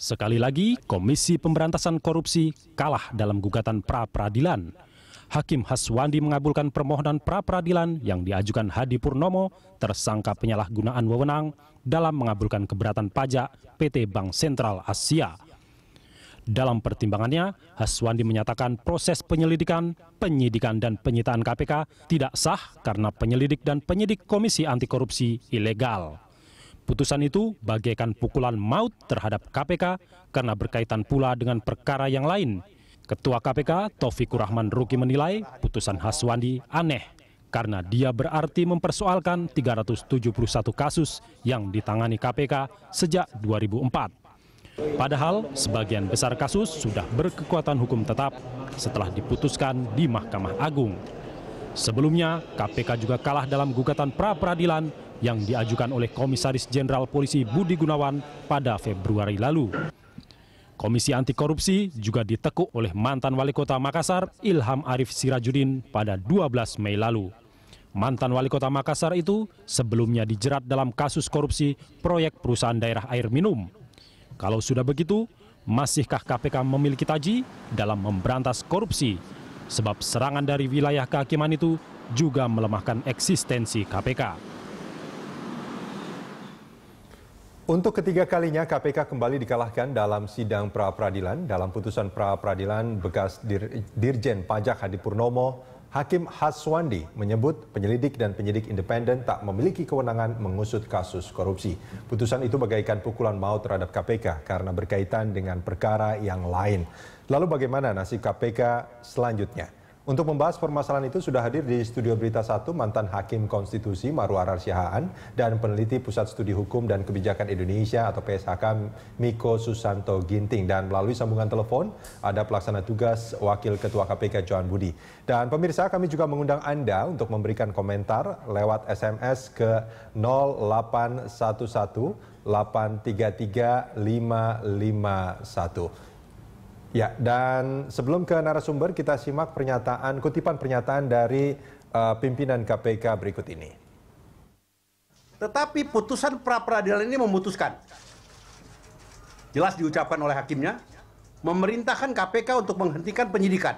Sekali lagi, Komisi Pemberantasan Korupsi kalah dalam gugatan pra-peradilan. Hakim Haswandi mengabulkan permohonan pra-peradilan yang diajukan Hadi Purnomo, tersangka penyalahgunaan wewenang dalam mengabulkan keberatan pajak PT Bank Sentral Asia. Dalam pertimbangannya, Haswandi menyatakan proses penyelidikan, penyidikan, dan penyitaan KPK tidak sah karena penyelidik dan penyidik Komisi Anti Korupsi ilegal. Putusan itu bagaikan pukulan maut terhadap KPK karena berkaitan pula dengan perkara yang lain. Ketua KPK, Taufikur Rahman Ruki menilai putusan Haswandi aneh karena dia berarti mempersoalkan 371 kasus yang ditangani KPK sejak 2004. Padahal sebagian besar kasus sudah berkekuatan hukum tetap setelah diputuskan di Mahkamah Agung. Sebelumnya, KPK juga kalah dalam gugatan pra-peradilan yang diajukan oleh Komisaris Jenderal Polisi Budi Gunawan pada Februari lalu. Komisi Anti Korupsi juga ditekuk oleh mantan Wali Kota Makassar, Ilham Arif Sirajuddin, pada 12 Mei lalu. Mantan Wali Kota Makassar itu sebelumnya dijerat dalam kasus korupsi proyek perusahaan daerah air minum. Kalau sudah begitu, masihkah KPK memiliki taji dalam memberantas korupsi? Sebab serangan dari wilayah kehakiman itu juga melemahkan eksistensi KPK. Untuk ketiga kalinya KPK kembali dikalahkan dalam sidang pra-peradilan. Dalam putusan pra-peradilan bekas Dirjen Pajak Hadi Purnomo, Hakim Haswandi menyebut penyelidik dan penyidik independen tak memiliki kewenangan mengusut kasus korupsi. Putusan itu bagaikan pukulan maut terhadap KPK karena berkaitan dengan perkara yang lain. Lalu bagaimana nasib KPK selanjutnya? Untuk membahas permasalahan itu sudah hadir di Studio Berita 1 mantan Hakim Konstitusi Marwarar Siahaan dan peneliti Pusat Studi Hukum dan Kebijakan Indonesia atau PSHK Miko Susanto Ginting. Dan melalui sambungan telepon ada pelaksana tugas Wakil Ketua KPK Johan Budi. Dan pemirsa, kami juga mengundang Anda untuk memberikan komentar lewat SMS ke 0811 833 551. Ya, dan sebelum ke narasumber, kita simak kutipan pernyataan dari pimpinan KPK berikut ini. Tetapi putusan pra-peradilan ini memutuskan, jelas diucapkan oleh hakimnya, memerintahkan KPK untuk menghentikan penyidikan.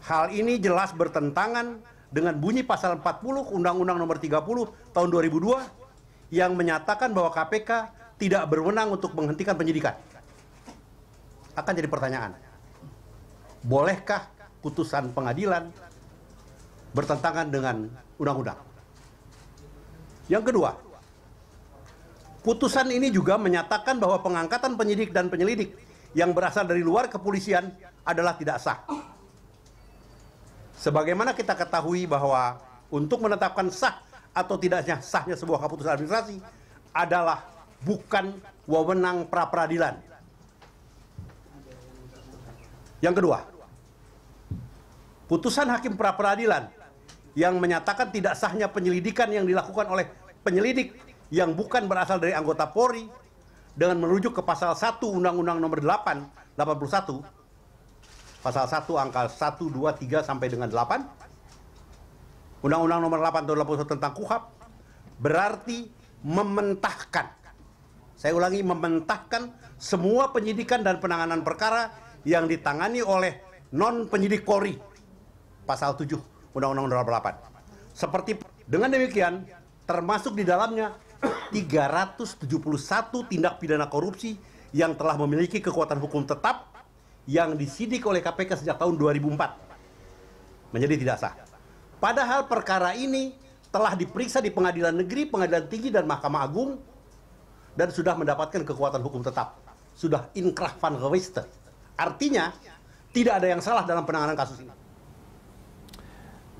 Hal ini jelas bertentangan dengan bunyi pasal 40 Undang-Undang Nomor 30 Tahun 2002 yang menyatakan bahwa KPK tidak berwenang untuk menghentikan penyidikan. Akan jadi pertanyaan, bolehkah putusan pengadilan bertentangan dengan undang-undang? Yang kedua, putusan ini juga menyatakan bahwa pengangkatan penyidik dan penyelidik yang berasal dari luar kepolisian adalah tidak sah. Sebagaimana kita ketahui bahwa untuk menetapkan sah atau tidaknya sahnya sebuah keputusan administrasi adalah bukan wewenang pra-peradilan. Yang kedua, putusan hakim pra-peradilan yang menyatakan tidak sahnya penyelidikan yang dilakukan oleh penyelidik yang bukan berasal dari anggota Polri dengan merujuk ke pasal 1 Undang-Undang Nomor 8 81, pasal 1 angka 1, 2, 3 sampai dengan 8, Undang-Undang Nomor 8 tahun 81 tentang KUHP, berarti mementahkan, saya ulangi, mementahkan semua penyidikan dan penanganan perkara yang ditangani oleh non-penyidik Polri, pasal 7 Undang-Undang Nomor 8. Seperti dengan demikian, termasuk di dalamnya 371 tindak pidana korupsi yang telah memiliki kekuatan hukum tetap yang disidik oleh KPK sejak tahun 2004 menjadi tidak sah. Padahal perkara ini telah diperiksa di Pengadilan Negeri, Pengadilan Tinggi, dan Mahkamah Agung dan sudah mendapatkan kekuatan hukum tetap. Sudah inkrah van geweeste. Artinya, tidak ada yang salah dalam penanganan kasus ini.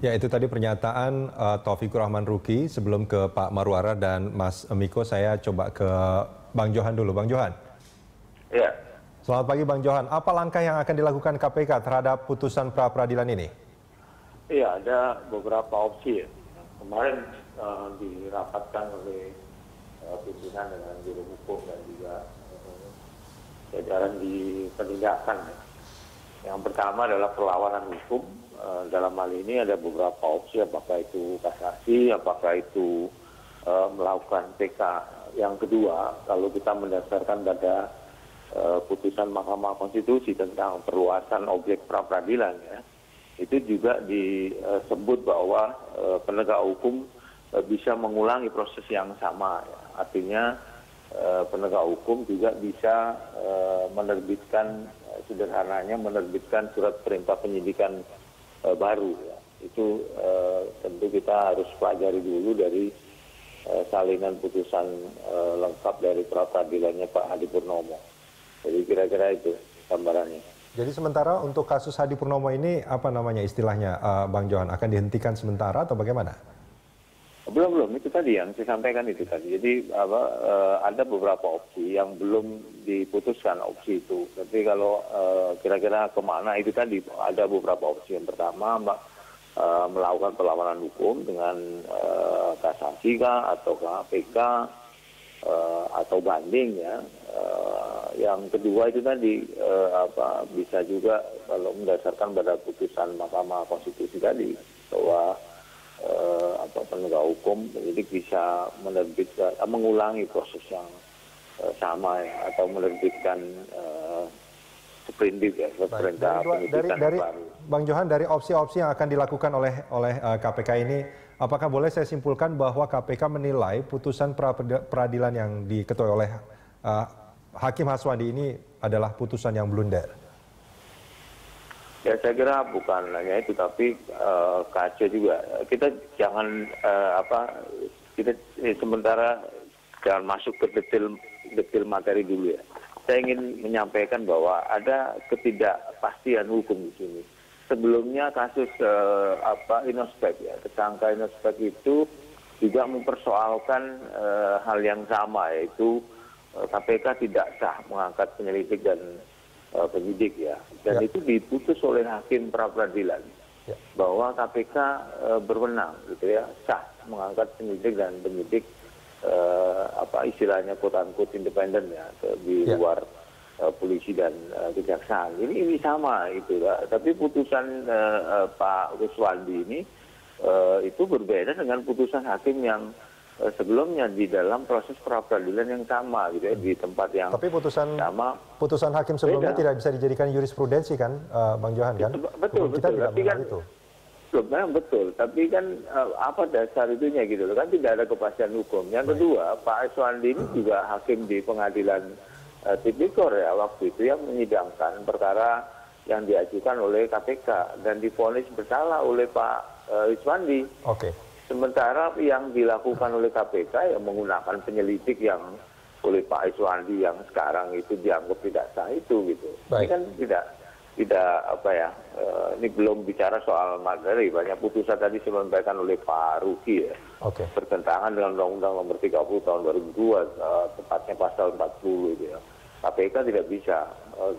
Ya, itu tadi pernyataan Taufikur Rahman Ruki. Sebelum ke Pak Marwara dan Mas Miko, saya coba ke Bang Johan dulu. Bang Johan. Ya. Selamat pagi Bang Johan. Apa langkah yang akan dilakukan KPK terhadap putusan pra-peradilan ini? Iya, ada beberapa opsi. Kemarin dirapatkan oleh pimpinan dengan biro hukum dan juga jajaran di penindakan. Yang pertama adalah perlawanan hukum. Dalam hal ini ada beberapa opsi, apakah itu kasasi, apakah itu melakukan PK yang kedua, kalau kita mendasarkan pada putusan Mahkamah Konstitusi tentang perluasan objek pra-peradilan, ya, itu juga disebut bahwa penegak hukum bisa mengulangi proses yang sama. Ya. Artinya penegak hukum juga bisa menerbitkan, sederhananya menerbitkan surat perintah penyidikan baru. Ya. Itu tentu kita harus pelajari dulu dari salinan putusan lengkap dari pra-peradilannya Pak Hadi Purnomo. Jadi kira-kira itu gambarannya. Jadi sementara untuk kasus Hadi Purnomo ini apa namanya istilahnya, Bang Johan, akan dihentikan sementara atau bagaimana? Belum, itu tadi yang saya sampaikan itu tadi. Jadi ada beberapa opsi yang belum diputuskan opsi itu. Tapi kalau kira-kira kemana itu tadi ada beberapa opsi. Yang pertama melakukan perlawanan hukum dengan kasasi kah atau PK atau banding, ya. Yang kedua itu tadi bisa juga kalau mendasarkan pada putusan Mahkamah Konstitusi tadi bahwa penegak hukum penyidik bisa menerbitkan mengulangi proses yang sama, ya, atau menerbitkan seprindik, ya, perintah penyidikan baru. Bang Johan, dari opsi-opsi yang akan dilakukan oleh KPK ini, apakah boleh saya simpulkan bahwa KPK menilai putusan peradilan yang diketuai oleh Hakim Haswandi ini adalah putusan yang blunder? Ya, saya kira bukan hanya itu, tapi kacau juga. Kita jangan sementara jangan masuk ke detail materi dulu, ya. Saya ingin menyampaikan bahwa ada ketidakpastian hukum di sini. Sebelumnya kasus Inospek, ya, tersangka Inospek itu juga mempersoalkan hal yang sama, yaitu KPK tidak sah mengangkat penyelidik dan penyidik, ya. Dan itu diputus oleh hakim pra-peradilan bahwa KPK berwenang, gitu ya, sah mengangkat penyelidik dan penyidik istilahnya quote-unquote independen, ya, di luar polisi dan kejaksaan. Ini sama itu, ya. Tapi putusan Pak Haswandi ini itu berbeda dengan putusan hakim yang sebelumnya di dalam proses pra-peradilan yang sama, gitu ya, di tempat yang tapi sama. Putusan hakim sebelumnya tidak bisa dijadikan jurisprudensi, kan, Bang Johan, kan? Betul. Kita tidak Tapi kan itu. Memang betul, tapi kan apa dasar itunya, gitu loh, kan tidak ada kepastian hukum. Yang kedua, Pak Haswandi ini juga hakim di pengadilan tipikor, ya, waktu itu yang menyidangkan perkara yang diajukan oleh KPK dan divonis bersalah oleh Pak Haswandi. Oke. Sementara yang dilakukan oleh KPK yang menggunakan penyelidik yang oleh Pak Haswandi yang sekarang itu dianggap tidak sah itu, gitu. Ini kan tidak ini belum bicara soal materi. Banyak putusan tadi disampaikan oleh Pak Ruki, ya. Bertentangan dengan Undang-Undang Nomor 30 Tahun 2002, tepatnya pasal 40, gitu, ya. KPK tidak bisa,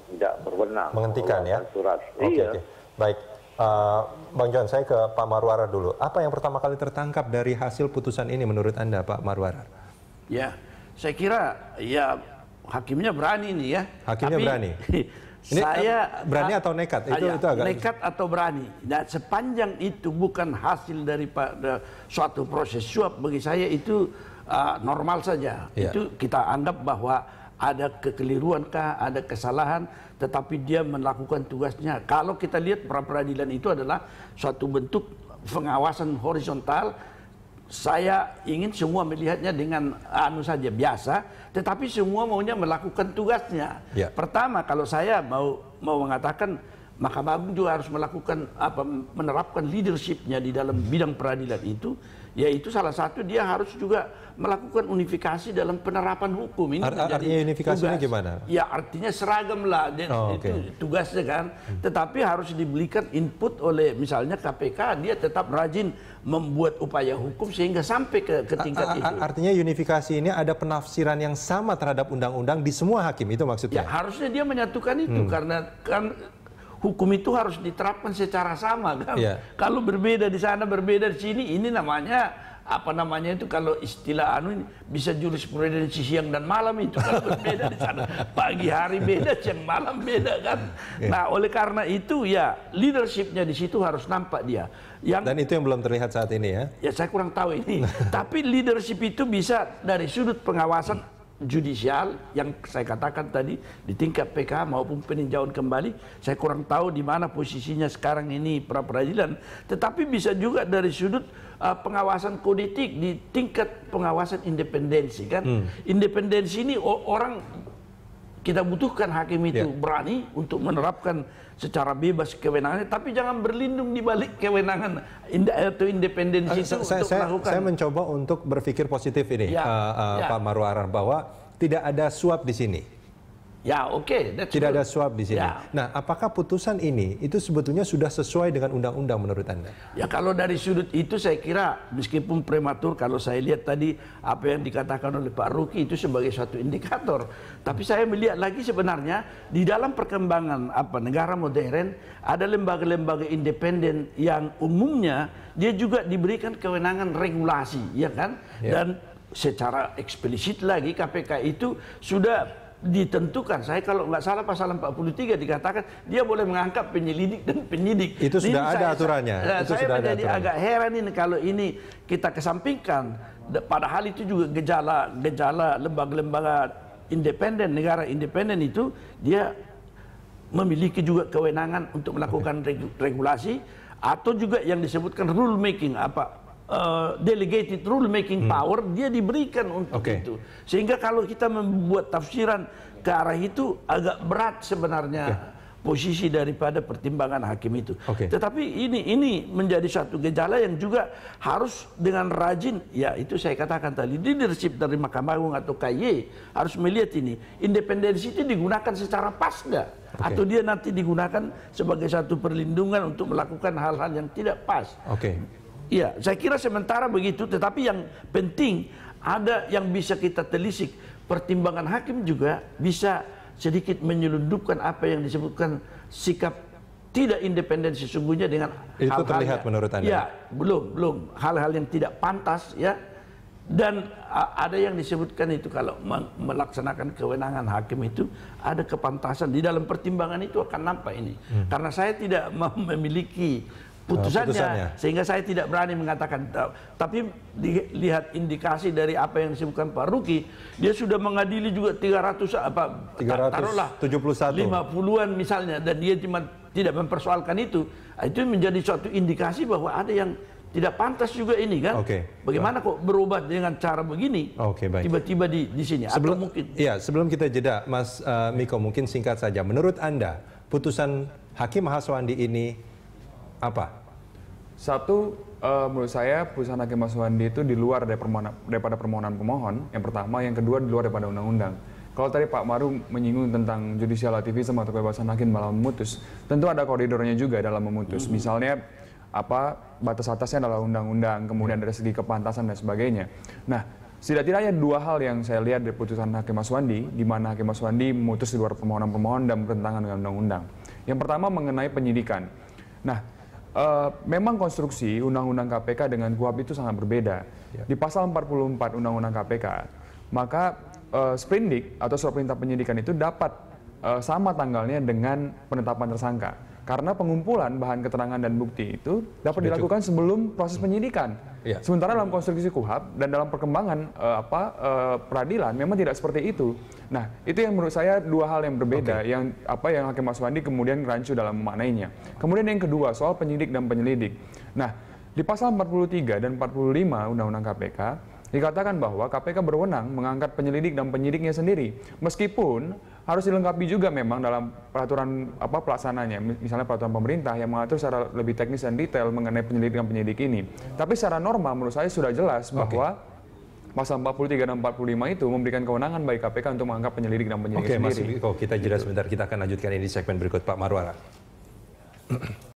tidak berwenang menghentikan, ya, surat. Oke. Baik, Bang Johan, saya ke Pak Marwarar dulu. Apa yang pertama kali tertangkap dari hasil putusan ini menurut Anda, Pak Marwarar? Ya, saya kira ya hakimnya berani nih, ya. Hakimnya berani. Ini saya berani atau nekat? Itu agak nekat atau berani. Dan sepanjang itu bukan hasil daripada suatu proses suap, bagi saya itu normal saja. Ya. Itu kita anggap bahwa ada kekeliruan kah, ada kesalahan, tetapi dia melakukan tugasnya. Kalau kita lihat pra-peradilan itu adalah suatu bentuk pengawasan horizontal. Saya ingin semua melihatnya dengan saja biasa, tetapi semua maunya melakukan tugasnya. Ya. Pertama, kalau saya mau mengatakan Mahkamah Agung juga harus melakukan menerapkan leadershipnya di dalam bidang peradilan itu, yaitu salah satu dia harus juga melakukan unifikasi dalam penerapan hukum. Ini artinya unifikasinya gimana? Ya, artinya seragam lah, itu tugasnya, kan. Tetapi harus diberikan input oleh misalnya KPK, dia tetap rajin membuat upaya hukum sehingga sampai ke tingkat itu. Artinya unifikasi ini ada penafsiran yang sama terhadap undang-undang di semua hakim, itu maksudnya? Ya, harusnya dia menyatukan itu, karena kan hukum itu harus diterapkan secara sama, kan. Kalau berbeda di sana, berbeda di sini, ini namanya apa namanya itu kalau istilah anu ini bisa jurisprudensi siang dan malam itu kan berbeda di sana. Pagi hari beda, siang malam beda kan. Nah, oleh karena itu ya leadershipnya di situ harus nampak dia. Dan itu yang belum terlihat saat ini ya? Ya saya kurang tahu ini. Tapi leadership itu bisa dari sudut pengawasan judicial yang saya katakan tadi di tingkat PK maupun peninjauan kembali, saya kurang tahu di mana posisinya sekarang ini pra peradilan, tetapi bisa juga dari sudut pengawasan kode etik di tingkat pengawasan independensi kan. Independensi ini orang kita butuhkan hakim itu berani untuk menerapkan secara bebas kewenangannya, tapi jangan berlindung di balik kewenangan atau independensi itu untuk melakukan. Saya mencoba untuk berpikir positif ini, Pak Marwarar, bahwa tidak ada suap di sini. Ya, oke. Tidak ada suap di sini. Ya. Nah, apakah putusan ini itu sebetulnya sudah sesuai dengan undang-undang menurut Anda? Ya, kalau dari sudut itu saya kira meskipun prematur, kalau saya lihat tadi apa yang dikatakan oleh Pak Ruki itu sebagai suatu indikator. Tapi saya melihat lagi sebenarnya di dalam perkembangan negara modern ada lembaga-lembaga independen yang umumnya dia juga diberikan kewenangan regulasi, ya kan? Dan secara eksplisit lagi KPK itu sudah ditentukan, saya kalau nggak salah pasal 43 dikatakan dia boleh mengangkat penyelidik dan penyidik. Itu sudah ada aturannya. Saya menjadi agak heran ini kalau ini kita kesampingkan. Padahal itu juga gejala lembaga-lembaga independen, negara independen itu dia memiliki juga kewenangan untuk melakukan regulasi atau juga yang disebutkan rule making delegated rule making power dia diberikan untuk itu, sehingga kalau kita membuat tafsiran ke arah itu agak berat sebenarnya posisi daripada pertimbangan hakim itu. Tetapi ini menjadi satu gejala yang juga harus dengan rajin, ya itu saya katakan tadi leadership dari Mahkamah Agung atau KY harus melihat ini independensi itu digunakan secara pas nggak, atau dia nanti digunakan sebagai satu perlindungan untuk melakukan hal-hal yang tidak pas. Iya, saya kira sementara begitu, tetapi yang penting ada yang bisa kita telisik. Pertimbangan hakim juga bisa sedikit menyelundupkan apa yang disebutkan sikap tidak independen sesungguhnya dengan itu terlihat menurut Anda? Ya, belum hal-hal yang tidak pantas ya. Dan ada yang disebutkan itu kalau melaksanakan kewenangan hakim itu ada kepantasan di dalam pertimbangan itu akan nampak ini. Karena saya tidak memiliki putusannya, sehingga saya tidak berani mengatakan. Tapi dilihat indikasi dari apa yang disebutkan Pak Ruki, dia sudah mengadili juga 371 50-an misalnya, dan dia cuma tidak mempersoalkan itu menjadi suatu indikasi bahwa ada yang tidak pantas juga ini kan. Bagaimana kok berubah dengan cara begini tiba-tiba di sini. Sebelum kita jeda, Mas Miko, mungkin singkat saja, menurut Anda putusan Hakim Haswandi ini apa? Satu, menurut saya putusan Hakim Haswandi itu di luar daripada permohonan pemohon. Yang pertama, yang kedua di luar daripada undang-undang. Kalau tadi Pak Maru menyinggung tentang judicial activism atau kebebasan hakim dalam memutus, tentu ada koridornya juga dalam memutus. Misalnya batas atasnya adalah undang-undang, kemudian dari segi kepantasan dan sebagainya. Nah, setidaknya dua hal yang saya lihat dari putusan Hakim Haswandi, di mana Hakim Haswandi memutus di luar permohonan pemohon dan bertentangan dengan undang-undang. Yang pertama mengenai penyidikan. Nah, memang konstruksi Undang-Undang KPK dengan KUHP itu sangat berbeda. Di pasal 44 Undang-Undang KPK, maka sprindik atau surat perintah penyidikan itu dapat sama tanggalnya dengan penetapan tersangka. Karena pengumpulan bahan keterangan dan bukti itu dapat dilakukan sebelum proses penyidikan. Sementara dalam konstruksi KUHP dan dalam perkembangan peradilan memang tidak seperti itu. Nah, itu yang menurut saya dua hal yang berbeda yang Hakim Haswandi kemudian rancu dalam memaknainya. Kemudian yang kedua soal penyidik dan penyelidik. Nah, di pasal 43 dan 45 Undang-Undang KPK dikatakan bahwa KPK berwenang mengangkat penyelidik dan penyidiknya sendiri, meskipun harus dilengkapi juga memang dalam peraturan pelaksananya, misalnya peraturan pemerintah yang mengatur secara lebih teknis dan detail mengenai penyelidik dan penyidik ini. Tapi secara norma menurut saya sudah jelas bahwa pasal 43 dan 45 itu memberikan kewenangan bagi KPK untuk mengangkat penyelidik dan penyidik sendiri. Mas Miko, kita jeda sebentar, kita akan lanjutkan ini di segmen berikut. Pak Marwarar.